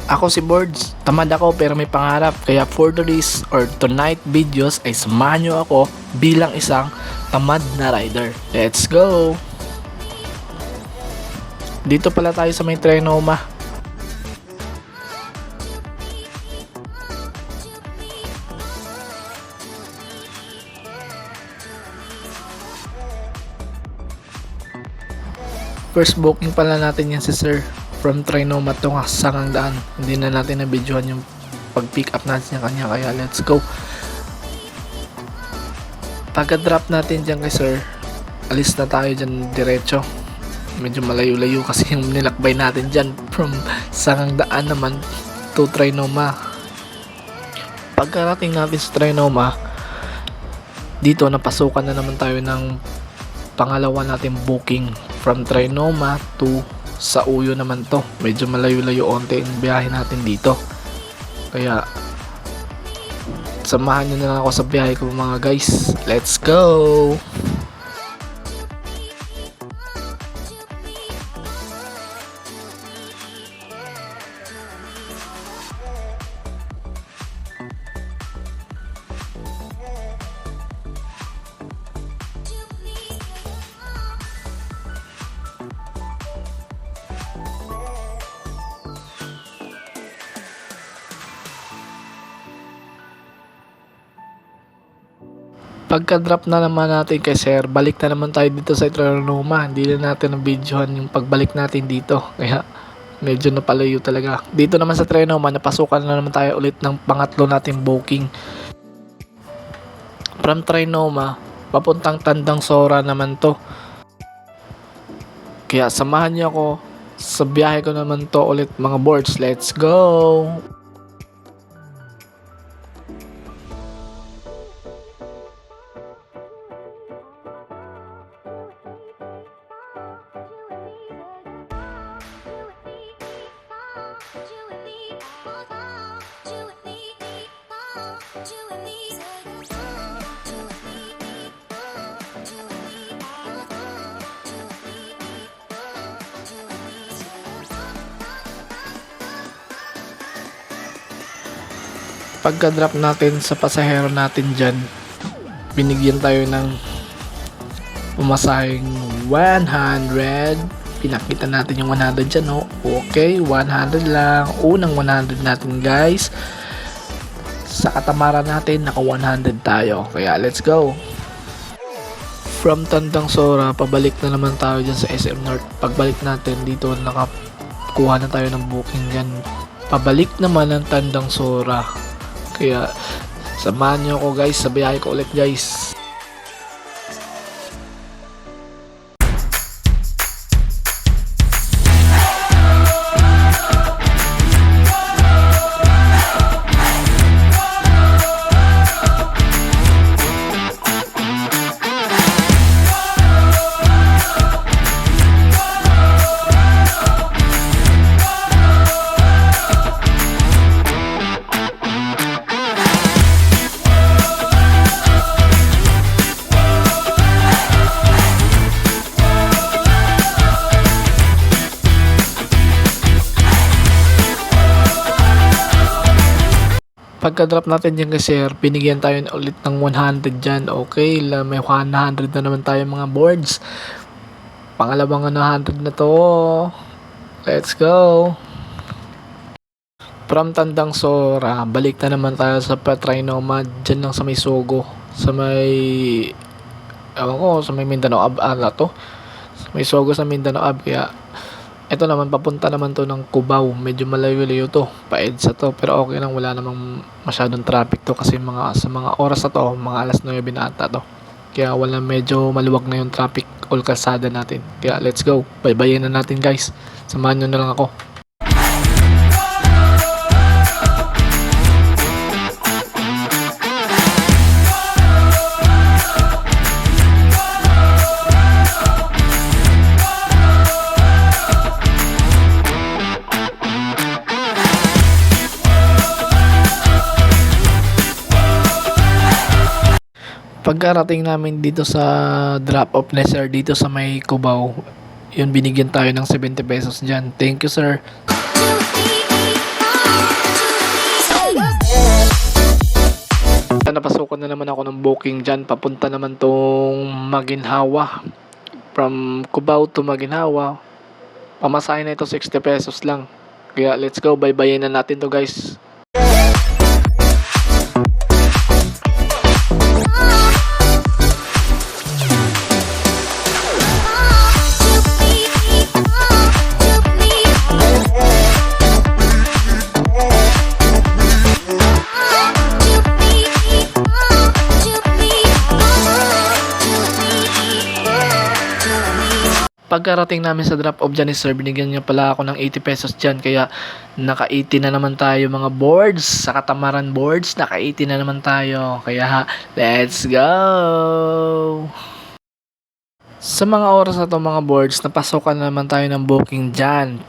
Ako si Boards, tamad ako pero may pangarap, kaya for today's or tonight videos ay samahan nyo ako bilang isang tamad na rider. Let's go! Dito pala tayo sa may Trinoma. First booking pala natin yan si Sir. From Trinoma to Sangang Daan. Hindi na natin na-videohan yung pag-pick up natin yung kanya, kaya let's go. Pagka-drop natin dyan kay Sir, alis na tayo dyan diretso. Medyo malayo-layo kasi yung nilakbay natin dyan from Sangang Daan naman to Trinoma. Pagkarating natin sa Trinoma, dito napasukan na naman tayo ng pangalawa natin booking from Trinoma to sa Uyo naman to. Medyo malayo-layo onte yung biyahe natin dito, kaya samahan nyo na lang ako sa biyahe ko mga guys. Let's go! Pagka-drop na naman natin kay Sir, balik na naman tayo dito sa Trinoma. Hindi na natin na-videohan yung pagbalik natin dito, kaya medyo napalayo talaga. Dito naman sa Trinoma, napasukan na naman tayo ulit ng pangatlo nating booking. From Trinoma, papuntang Tandang Sora naman to. Kaya samahan niyo ako sa biyahe ko naman to ulit mga boards. Let's go! Pagka-drop natin sa pasahero natin dyan, binigyan tayo ng pumasahing 100. Pinakita natin yung 100 dyan, no? Okay, 100 lang. Unang 100 natin guys. Sa katamaran natin, naka 100 tayo. Kaya let's go! From Tandang Sora, pabalik na naman tayo dyan sa SM North. Pagbalik natin dito, nakakuha na tayo ng booking dyan. Pabalik naman ng Tandang Sora. Kaya samahan nyo ako guys sa biyahe ko ulit guys. Pagka-drop natin dyan kasi Sir, binigyan tayo ulit ng 100 dyan. Okay, may 100 na naman tayo mga boards. Pangalawang 100 na to. Let's go! From Tandang Sora, balik na naman tayo sa Trinoma. Dyan lang sa may Sogo. Sa may, ewan ko, sa may Mindanao Ab to. Sa may Sogo sa Mindanao Ab. Kaya ito naman, papunta naman to ng Cubao. Medyo malayo-layo to, pa-EDSA to, pero okay lang, wala namang masyadong traffic to kasi sa mga oras na to, mga alas 9 na ata to. Kaya wala, medyo maluwag na yung traffic all kalsada natin. Kaya let's go, baybayin na natin guys. Samahan nyo na lang ako. Pagkarating namin dito sa drop off na Sir, dito sa may Cubao, yun, binigyan tayo ng 70 pesos dyan. Thank you sir. napasukan na naman ako ng booking dyan. Papunta naman tong Maginhawa. From Cubao to Maginhawa. Pamasahe na ito 60 pesos lang. Kaya let's go, bye-bye na natin to guys. Pagkarating namin sa drop off dyan ni sir, binigyan niya pala ako ng 80 pesos dyan. Kaya naka 80 na naman tayo mga boards. Sa Catamaran boards, naka 80 na naman tayo. Kaya let's go! Sa mga oras na to mga boards, napasokan na naman tayo ng booking dyan.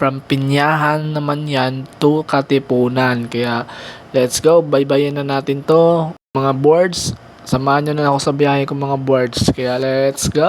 From Pinyahan naman yan to Katipunan. Kaya let's go, bye-bye na natin to mga boards. Samahan nyo na ako sa biyahe ko mga boards. Kaya let's go!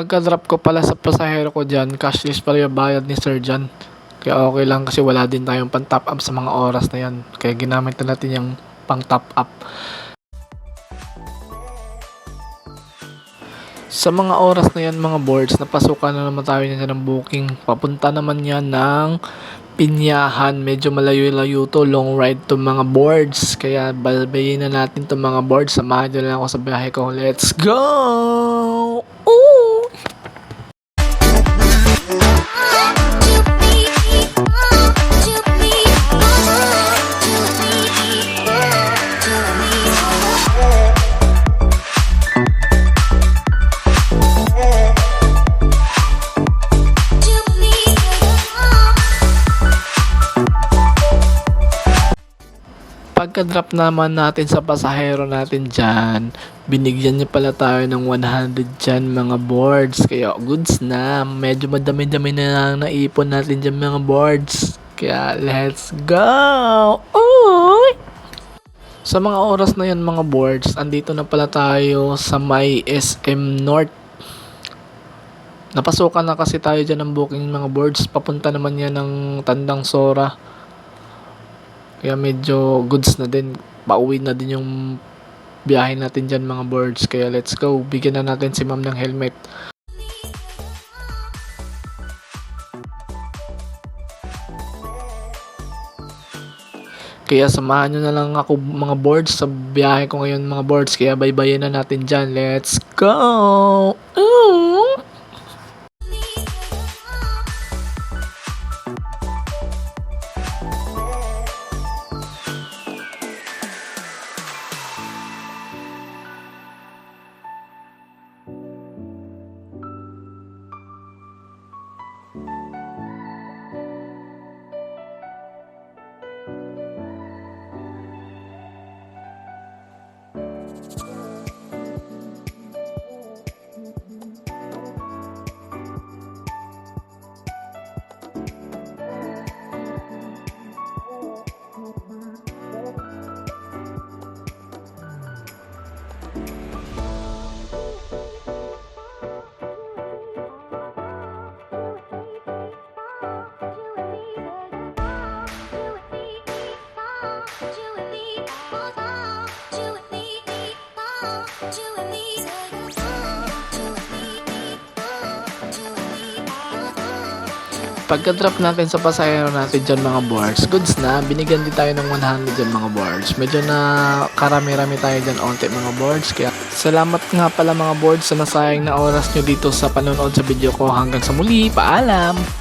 Pagka-drop ko pala sa pasahero ko dyan, cashless pala yung bayad ni sir dyan. Kaya okay lang kasi wala din tayong pang top up sa mga oras na yan. Kaya ginamit na natin yung pang top up. Sa mga oras na yan mga boards, napasukan na naman tayo niyan ng booking. Papunta naman yan ng Pinyahan. Medyo malayo-layo to, long ride to mga boards. Kaya balbayin na natin to mga boards. Samahan nyo lang ako sa biyahe ko. Let's go! Ooh! Pagka-drop naman natin sa pasahero natin dyan, binigyan niya pala tayo ng 100 dyan mga boards. Kaya goods na. Medyo madami-dami na lang naipon natin dyan mga boards. Kaya let's go! Uy! Sa mga oras na yan mga boards, andito na pala tayo sa may SM North. Napasukan na kasi tayo dyan ng booking mga boards. Papunta naman yan ng Tandang Sora. Kaya medyo goods na din. Pauwi na din yung biyahe natin dyan mga boards. Kaya let's go. Bigyan na natin si ma'am ng helmet. Kaya samahan nyo na lang ako mga boards sa biyahe ko ngayon mga boards. Kaya bye-bye na natin dyan. Let's go! Ooh! Pagka-drop natin sa pasahero natin dyan mga boards, goods na, binigyan din tayo ng 100 dyan mga boards. Medyo na karami-rami tayo dyan onte mga boards. Kaya salamat nga pala mga boards sa nasayang na oras nyo dito sa panonood sa video ko. Hanggang sa muli, paalam!